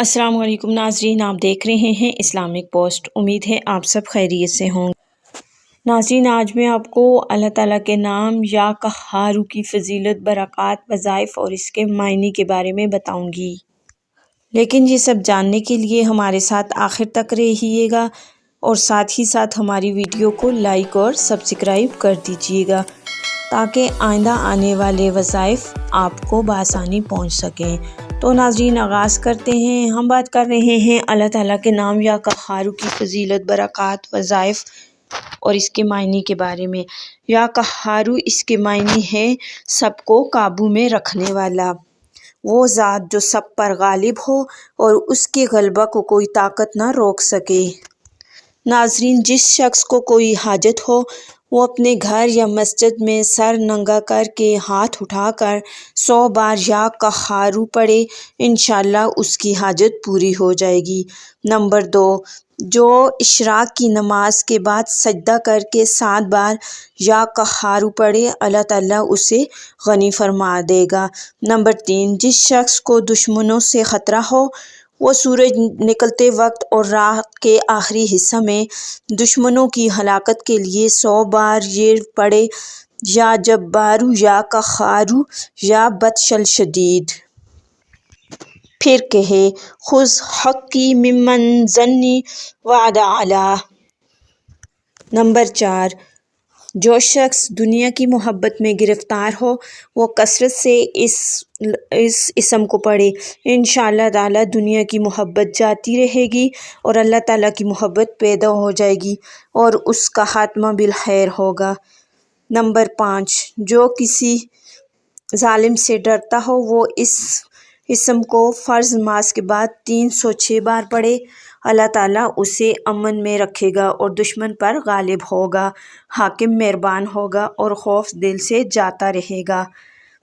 अस्सलाम वालेकुम नाज़रीन, आप देख रहे हैं इस्लामिक पोस्ट। उम्मीद है आप सब खैरियत से होंगे। नाज़रीन, आज मैं आपको अल्लाह ताला के नाम या कहारू की फ़जीलत, बरक़ात, वज़ाइफ और इसके मायने के बारे में बताऊंगी। लेकिन ये सब जानने के लिए हमारे साथ आखिर तक रहिएगा और साथ ही साथ हमारी वीडियो को लाइक और सब्सक्राइब कर दीजिएगा ताकि आइंदा आने वाले वज़ाइफ आपको बआसानी पहुँच सकें। तो नाज़रीन, आगाज़ करते हैं। हम बात कर रहे हैं अल्लाह ताला के नाम या कहारू की फ़जीलत, बरक़ात, वज़ाइफ और इसके मायने के बारे में। या कहारू, इसके मायने है सबको काबू में रखने वाला, वो ज़ात जो सब पर गालिब हो और उसके गलबा को कोई ताकत ना रोक सके। नाज़रीन, जिस शख्स को कोई हाजत हो वो अपने घर या मस्जिद में सर नंगा करके हाथ उठाकर 100 बार या कहारू पढ़े, इंशाअल्लाह उसकी हाजत पूरी हो जाएगी। नंबर 2, जो इशराक की नमाज के बाद सजदा करके 7 बार या कहारू पढ़े, अल्लाह ताला उसे गनी फरमा देगा। नंबर 3, जिस शख्स को दुश्मनों से ख़तरा हो वो सूरज निकलते वक्त और रात के आखिरी हिस्सा में दुश्मनों की हलाकत के लिए 100 बार ये पढ़े, या जब्बारू या कहारू या बतशल शदीद। फिर कहे खुज़ हक़्क़ी मिम्मन ज़न्नी वअदा अला। नंबर 4, जो शख्स दुनिया की मोहब्बत में गिरफ़्तार हो वो कसरत से इस इसम को पढ़े, इंशाअल्लाह ताला दुनिया की मोहब्बत जाती रहेगी और अल्लाह ताला की मोहब्बत पैदा हो जाएगी और उसका खात्मा बिल खैर होगा। नंबर 5, जो किसी जालिम से डरता हो वो इस इसम को फ़र्ज़ नमाज के बाद 306 बार पढ़े, अल्लाह ताला उसे अमन में रखेगा और दुश्मन पर गालिब होगा, हाकिम मेहरबान होगा और खौफ दिल से जाता रहेगा।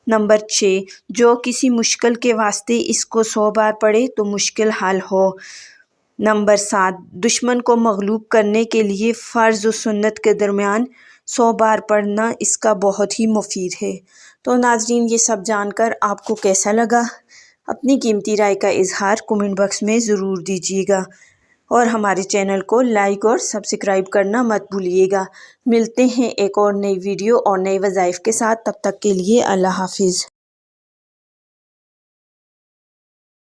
नंबर 6, जो किसी मुश्किल के वास्ते इसको 100 बार पढ़े तो मुश्किल हल हो। नंबर 7, दुश्मन को मगलूब करने के लिए फ़र्ज़ और सुन्नत के दरमियान 100 बार पढ़ना इसका बहुत ही मुफीद है। तो नाज़रीन, ये सब जानकर आपको कैसा लगा? अपनी कीमती राय का इजहार कमेंट बॉक्स में ज़रूर दीजिएगा और हमारे चैनल को लाइक और सब्सक्राइब करना मत भूलिएगा। मिलते हैं एक और नई वीडियो और नए वज़ाइफ के साथ। तब तक के लिए अल्लाह हाफिज़।